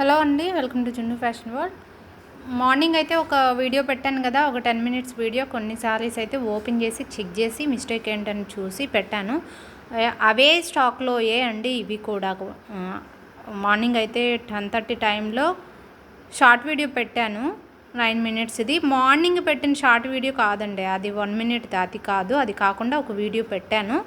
Hello అండి, welcome to జున్ను fashion world. Morning అయితే ఒక వీడియో పెట్టాను కదా, ఒక 10 మినిట్స్ వీడియో. కొన్ని సారీస్ అయితే ఓపెన్ చేసి చెక్ చేసి మిస్టేక్ ఏంటని చూసి పెట్టాను. అవే స్టాక్లో అండి ఇవి కూడా. మార్నింగ్ అయితే 10:30 టైంలో షార్ట్ వీడియో పెట్టాను, 9 మినిట్స్ది. మార్నింగ్ పెట్టిన షార్ట్ వీడియో కాదండి, అది 1 మినిట్ది. అది కాదు, అది కాకుండా ఒక వీడియో పెట్టాను.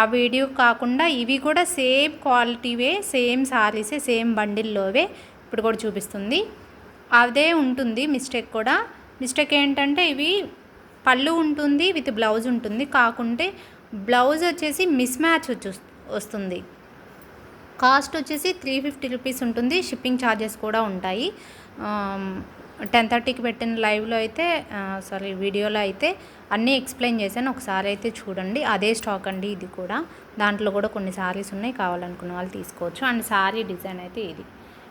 ఆ వీడియో కాకుండా ఇవి కూడా సేమ్ క్వాలిటీవే, సేమ్ సారీసే, సేమ్ బండిల్లోవే ఇప్పుడు కూడా చూపిస్తుంది. అదే ఉంటుంది మిస్టేక్ కూడా. మిస్టేక్ ఏంటంటే ఇవి పళ్ళు ఉంటుంది విత్ బ్లౌజ్ ఉంటుంది, కాకుంటే బ్లౌజ్ వచ్చేసి మిస్ మ్యాచ్ వస్తుంది. కాస్ట్ వచ్చేసి 350 రూపీస్ ఉంటుంది. షిప్పింగ్ ఛార్జెస్ కూడా ఉంటాయి. 10:30కి పెట్టిన లైవ్లో అయితే వీడియోలో అయితే అన్నీ ఎక్స్ప్లెయిన్ చేశాను, ఒకసారి అయితే చూడండి. అదే స్టాక్ అండి ఇది కూడా. దాంట్లో కూడా కొన్ని సారీస్ ఉన్నాయి, కావాలనుకున్న వాళ్ళు తీసుకోవచ్చు. అండ్ సారీ డిజైన్ అయితే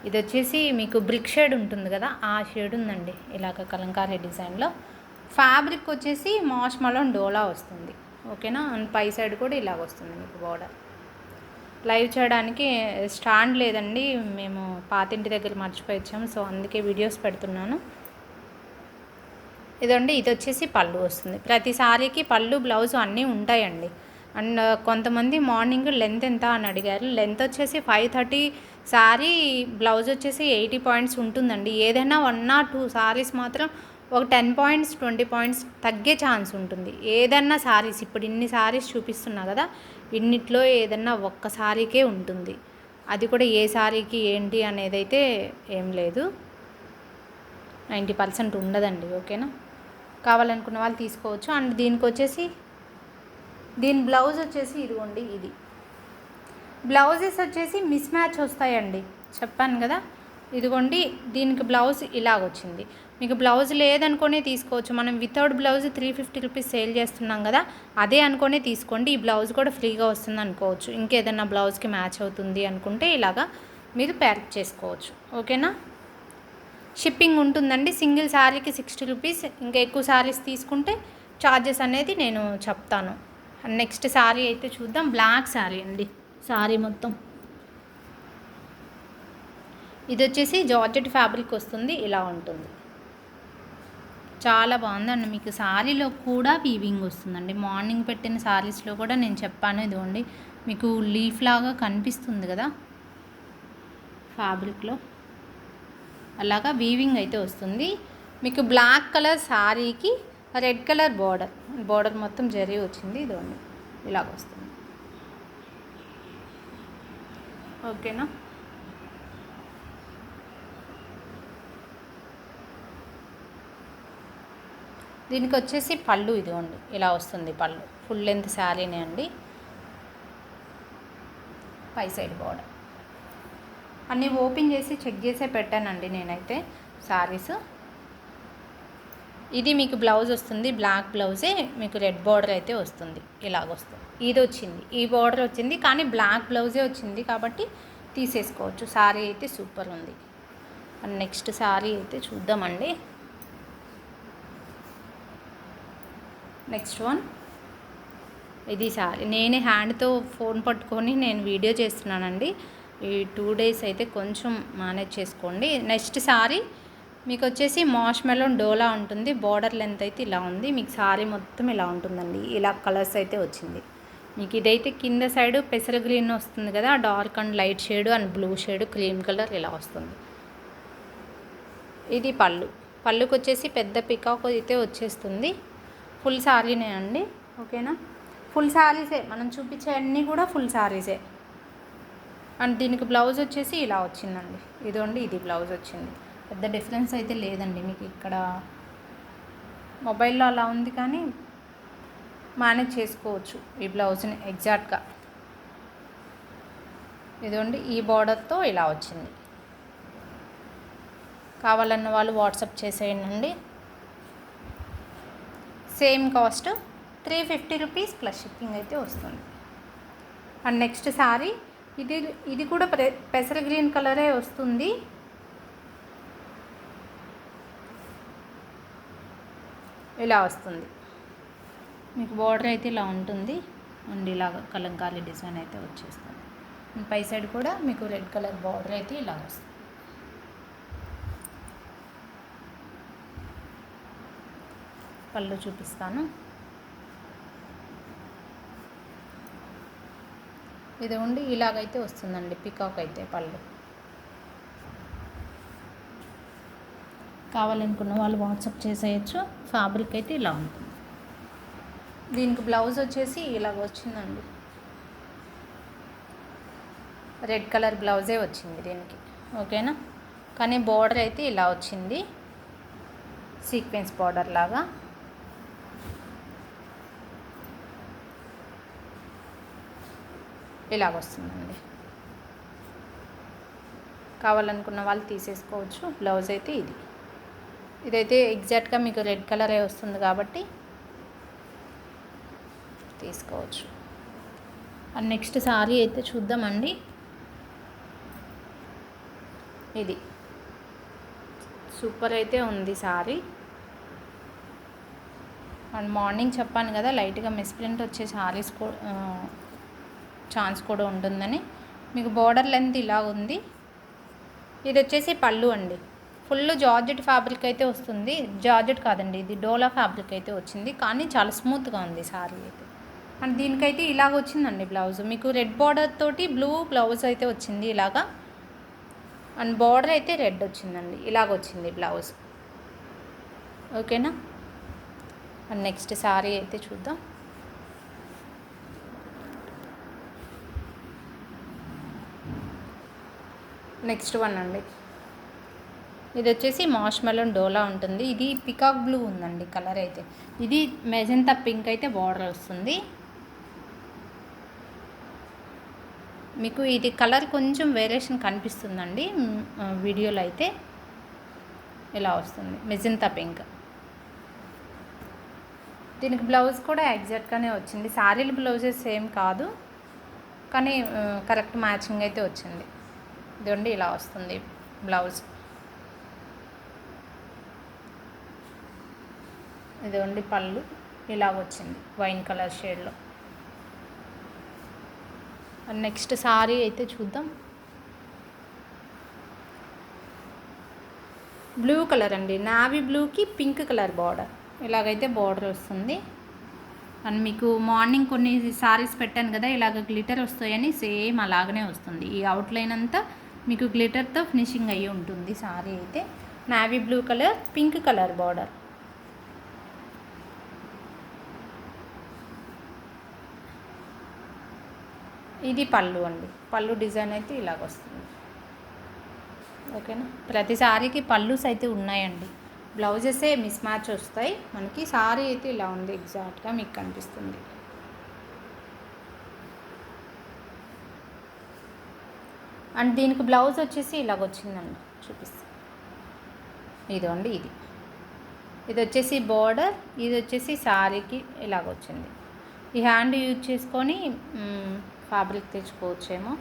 ఇది వచ్చేసి మీకు బ్రిక్ షేడ్ ఉంటుంది కదా, ఆ షేడ్ ఉందండి ఇలాగ కలంకారీ డిజైన్లో. ఫ్యాబ్రిక్ వచ్చేసి మాష్మలోన్ డోలా వస్తుంది, ఓకేనా. అండ్ పై సైడ్ కూడా ఇలాగ వస్తుంది మీకు బోర్డర్. లైవ్ చేయడానికి స్టాండ్ లేదండి, మేము పాతింటి దగ్గర మర్చిపోయి వచ్చాము, సో అందుకే వీడియోస్ పెడుతున్నాను. ఇదండి, ఇది వచ్చేసి పళ్ళు వస్తుంది. ప్రతి సారీకి పళ్ళు బ్లౌజ్ అన్నీ ఉంటాయండి. అండ్ కొంతమంది మార్నింగ్ లెంత్ ఎంత అని అడిగారు. లెంత్ వచ్చేసి 5:30, సారీ బ్లౌజ్ వచ్చేసి 80 పాయింట్స్ ఉంటుందండి. ఏదైనా 1 or 2 సారీస్ మాత్రం ఒక 10 పాయింట్స్ 20 పాయింట్స్ తగ్గే ఛాన్స్ ఉంటుంది. ఏదన్నా సారీస్, ఇప్పుడు ఇన్ని సారీస్ చూపిస్తున్నా కదా, ఇన్నిట్లో ఏదన్నా ఒక్క సారీకే ఉంటుంది. అది కూడా ఏ సారీకి ఏంటి అనేది అయితే ఏం లేదు, 90% ఉండదండి, ఓకేనా. కావాలనుకున్న వాళ్ళు తీసుకోవచ్చు. అండ్ దీనికి వచ్చేసి దీని బ్లౌజ్ వచ్చేసి ఇదిగోండి, ఇది బ్లౌజెస్ వచ్చేసి మిస్ మ్యాచ్ వస్తాయండి, చెప్పాను కదా. ఇదిగోండి, దీనికి బ్లౌజ్ ఇలాగొచ్చింది. మీకు బ్లౌజ్ లేదనుకునే తీసుకోవచ్చు. మనం వితౌట్ బ్లౌజ్ 350 రూపీస్ సేల్ చేస్తున్నాం కదా, అదే అనుకునే తీసుకోండి. ఈ బ్లౌజ్ కూడా ఫ్రీగా వస్తుంది అనుకోవచ్చు. ఇంకేదన్నా బ్లౌజ్కి మ్యాచ్ అవుతుంది అనుకుంటే ఇలాగా మీరు ప్యాక్ చేసుకోవచ్చు, ఓకేనా. షిప్పింగ్ ఉంటుందండి. సింగిల్ శారీకి 60 రూపీస్. ఇంకా ఎక్కువ శారీస్ తీసుకుంటే ఛార్జెస్ అనేది నేను చెప్తాను. నెక్స్ట్ శారీ అయితే చూద్దాం. బ్లాక్ శారీ అండి, శారీ మొత్తం ఇది వచ్చేసి జార్జెట్ ఫ్యాబ్రిక్ వస్తుంది, ఇలా ఉంటుంది. చాలా బాగుందండి. మీకు శారీలో కూడా వీవింగ్ వస్తుందండి. మార్నింగ్ పెట్టిన శారీస్లో కూడా నేను చెప్పాను, ఇదిగోండి మీకు లీఫ్ లాగా కనిపిస్తుంది కదా ఫ్యాబ్రిక్లో, అలాగా వీవింగ్ అయితే వస్తుంది. మీకు బ్లాక్ కలర్ శారీకి రెడ్ కలర్ బార్డర్ మొత్తం జరీ వచ్చింది, ఇదిగోండి ఇలాగ వస్తుంది, ఓకేనా. దీనికి వచ్చేసి పళ్ళు ఇదిగోండి ఇలా వస్తుంది. పళ్ళు ఫుల్ లెంత్ శారీనే అండి. పై సైడ్ బార్డర్ అన్నీ ఓపెన్ చేసి చెక్ చేసే పెట్టానండి నేనైతే శారీస్. ఇది మీకు బ్లౌజ్ వస్తుంది, బ్లాక్ బ్లౌజే, మీకు రెడ్ బార్డర్ అయితే వస్తుంది, ఇలాగ వస్తుంది. ఇది వచ్చింది, ఈ బార్డర్ వచ్చింది, కానీ బ్లాక్ బ్లౌజే వచ్చింది కాబట్టి తీసేసుకోవచ్చు. శారీ అయితే సూపర్ ఉంది. అండ్ నెక్స్ట్ శారీ అయితే చూద్దామండి. నెక్స్ట్ వన్ ఇది సారీ. నేనే హ్యాండ్తో ఫోన్ పట్టుకొని నేను వీడియో చేస్తున్నానండి. ఈ 2 days అయితే కొంచెం మేనేజ్ చేసుకోండి. నెక్స్ట్ సారీ మీకు వచ్చేసి మాష్మెలోన్ డోలా ఉంటుంది. బార్డర్ లెంత్ అయితే ఇలా ఉంది. మీకు సారీ మొత్తం ఇలా ఉంటుందండి. ఇలా కలర్స్ అయితే వచ్చింది. మీకు ఇదైతే కింద సైడ్ పెసర గ్రీన్ వస్తుంది కదా, dark and light shade and blue shade, cream colour ఇలా వస్తుంది. ఇది పళ్ళుకి వచ్చేసి పెద్ద పికాక్ అయితే వచ్చేస్తుంది. ఫుల్ శారీనే అండి, ఓకేనా. ఫుల్ శారీసే మనం చూపించే అన్నీ కూడా ఫుల్ శారీసే. అండ్ దీనికి బ్లౌజ్ వచ్చేసి ఇలా వచ్చిందండి, ఇదండి ఇది బ్లౌజ్ వచ్చింది. పెద్ద డిఫరెన్స్ అయితే లేదండి. మీకు ఇక్కడ మొబైల్లో అలా ఉంది, కానీ మేనేజ్ చేసుకోవచ్చు ఈ బ్లౌజ్ని ఎగ్జాక్ట్గా. ఇదండి ఈ బార్డర్తో ఇలా వచ్చింది. కావాలన్న వాళ్ళు వాట్సాప్ చేసేయండి. Same cost 350 rupees plus shipping అయితే వస్తుంది. అండ్ నెక్స్ట్ శారీ ఇది కూడా పెసర గ్రీన్ కలరే వస్తుంది. ఇలా వస్తుంది మీకు బార్డర్ అయితే ఇలా ఉంటుంది. అండ్ ఇలాగ కలంకారీ డిజైన్ అయితే వచ్చేస్తుంది. పై సైడ్ కూడా మీకు రెడ్ కలర్ బార్డర్ అయితే ఇలా వస్తుంది. పళ్ళు చూపిస్తాను. ఇది ఉండి ఇలాగైతే వస్తుందండి పికాక్ అయితే పళ్ళు. కావాలనుకున్న వాళ్ళు వాట్సాప్ చేసేయచ్చు. ఫ్యాబ్రిక్ అయితే ఇలా ఉంటుంది. దీనికి బ్లౌజ్ వచ్చేసి ఇలాగ వచ్చిందండి. రెడ్ కలర్ బ్లౌజే వచ్చింది దీనికి. ఓకేనా, కానీ బార్డర్ అయితే ఇలా వచ్చింది, సీక్వెన్స్ బార్డర్ లాగా. ఇలాగ వస్తుందండి. కావాలనుకున్న వాళ్ళు తీసేసుకోవచ్చు. బ్లౌజ్ అయితే ఇదైతే ఎగ్జాక్ట్గా మీకు రెడ్ కలరే వస్తుంది కాబట్టి తీసుకోవచ్చు. అండ్ నెక్స్ట్ సారీ అయితే చూద్దామండి. ఇది సూపర్ అయితే ఉంది సారీ. అండ్ మార్నింగ్ చెప్పాను కదా లైట్గా మిస్ప్రింట్ వచ్చే సారీస్ ఛాన్స్ కూడా ఉంటుందని. మీకు బోర్డర్ లెంత్ ఇలా ఉంది. ఇది వచ్చేసి పళ్ళు అండి. ఫుల్ జార్జెట్ ఫ్యాబ్రిక్ అయితే వస్తుంది. జార్జెట్ కాదండి, ఇది డోలా ఫ్యాబ్రిక్ అయితే వచ్చింది, కానీ చాలా స్మూత్గా ఉంది సారీ అయితే. అండ్ దీనికైతే ఇలాగ వచ్చిందండి బ్లౌజ్. మీకు రెడ్ బార్డర్ తోటి బ్లూ బ్లౌజ్ అయితే వచ్చింది ఇలాగా. అండ్ బార్డర్ అయితే రెడ్ వచ్చిందండి. ఇలాగ వచ్చింది బ్లౌజ్. ఓకేనా. అండ్ నెక్స్ట్ సారీ అయితే చూద్దాం. నెక్స్ట్ వన్ అండి. ఇది వచ్చేసి మాష్ మెలన్ డోలా ఉంటుంది. ఇది పికాక్ బ్లూ ఉందండి కలర్ అయితే. ఇది మెజంతా పింక్ అయితే బార్డర్ వస్తుంది. మీకు ఇది కలర్ కొంచెం వేరియేషన్ కనిపిస్తుందండి వీడియోలో అయితే. ఇలా వస్తుంది మెజంతా పింక్. దీనికి బ్లౌజ్ కూడా ఎగ్జాక్ట్గానే వచ్చింది. శారీల బ్లౌజెస్ సేమ్ కాదు, కానీ కరెక్ట్ మ్యాచింగ్ అయితే వచ్చింది. ఇదండి ఇలా వస్తుంది బ్లౌజ్. ఇదండి పళ్ళు ఇలాగ వచ్చింది వైన్ కలర్ షేడ్లో. నెక్స్ట్ సారీ అయితే చూద్దాం. బ్లూ కలర్ అండి, నావీ బ్లూకి పింక్ కలర్ బార్డర్. ఇలాగైతే బార్డర్ వస్తుంది. అండ్ మీకు మార్నింగ్ కొన్ని సారీస్ పెట్టాను కదా ఇలాగ గ్లిటర్ వస్తాయని, సేమ్ అలాగనే వస్తుంది. ఈ అవుట్లైన్ అంతా మీకు గ్లిటర్తో ఫినిషింగ్ అయ్యి ఉంటుంది సారీ అయితే. Navy blue colour, pink colour border. ఇది పళ్ళు అండి. పళ్ళు డిజైన్ అయితే ఇలాగ వస్తుంది. ఓకేనా. ప్రతి సారీకి పళ్ళుస్ అయితే ఉన్నాయండి. బ్లౌజెసే మిస్ మ్యాచ్ వస్తాయి మనకి. సారీ అయితే ఇలా ఉంది, ఎగ్జాక్ట్గా మీకు కనిపిస్తుంది. అండ్ దీనికి బ్లౌజ్ వచ్చేసి ఇలాగ వచ్చిందండి, చూపిస్తాను. ఇదండి ఇది వచ్చేసి బార్డర్, ఇది వచ్చేసి సారీకి ఇలాగ వచ్చింది. ఈ హ్యాండ్ యూజ్ చేసుకొని ఫ్యాబ్రిక్ తెచ్చుకోవచ్చేమో.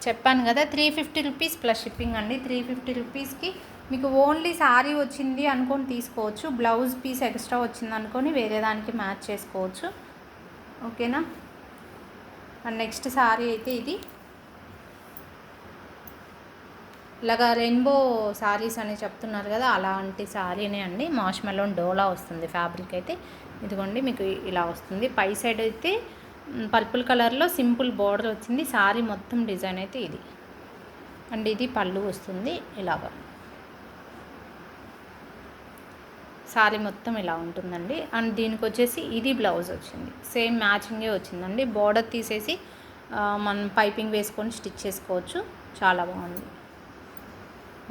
చెప్పాను కదా 350 రూపీస్ ప్లస్ షిప్పింగ్ అండి. 350 రూపీస్కి మీకు ఓన్లీ సారీ వచ్చింది అనుకొని తీసుకోవచ్చు. బ్లౌజ్ పీస్ ఎక్స్ట్రా వచ్చింది అనుకొని వేరే దానికి మ్యాచ్ చేసుకోవచ్చు. ఓకేనా. అండ్ నెక్స్ట్ సారీ అయితే ఇది ఇలాగా రెయిన్బో సారీస్ అని చెప్తున్నారు కదా, అలాంటి సారీనే అండి. మాష్ మెలోన్ డోలా వస్తుంది ఫ్యాబ్రిక్ అయితే. ఇదిగోండి మీకు ఇలా వస్తుంది. పై సైడ్ అయితే పర్పుల్ కలర్లో సింపుల్ బార్డర్ వచ్చింది. సారీ మొత్తం డిజైన్ అయితే ఇది. అండ్ ఇది పళ్ళు వస్తుంది ఇలాగా. సారీ మొత్తం ఇలా ఉంటుందండి. అండ్ దీనికి వచ్చేసి ఇది బ్లౌజ్ వచ్చింది, సేమ్ మ్యాచింగే వచ్చిందండి. బార్డర్ తీసేసి మనం పైపింగ్ వేసుకొని స్టిచ్ చేసుకోవచ్చు. చాలా బాగుంది.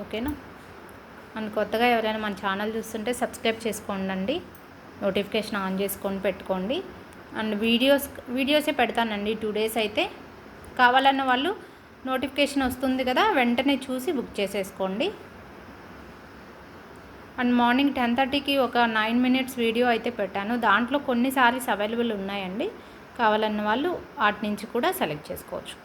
ఓకేనా. అండ్ కొత్తగా ఎవరైనా మన ఛానల్ చూస్తుంటే సబ్స్క్రైబ్ చేసుకోండి, నోటిఫికేషన్ ఆన్ చేసుకొని పెట్టుకోండి. అండ్ వీడియోసే పెడతానండి 2 days అయితే. కావాలన్న వాళ్ళు నోటిఫికేషన్ వస్తుంది కదా, వెంటనే చూసి బుక్ చేసేసుకోండి. అండ్ మార్నింగ్ 10:30కి ఒక 9 minutes వీడియో అయితే పెట్టాను. దాంట్లో కొన్ని సారీస్ అవైలబుల్ ఉన్నాయండి. కావాలన్న వాళ్ళు వాటి నుంచి కూడా సెలెక్ట్ చేసుకోవచ్చు.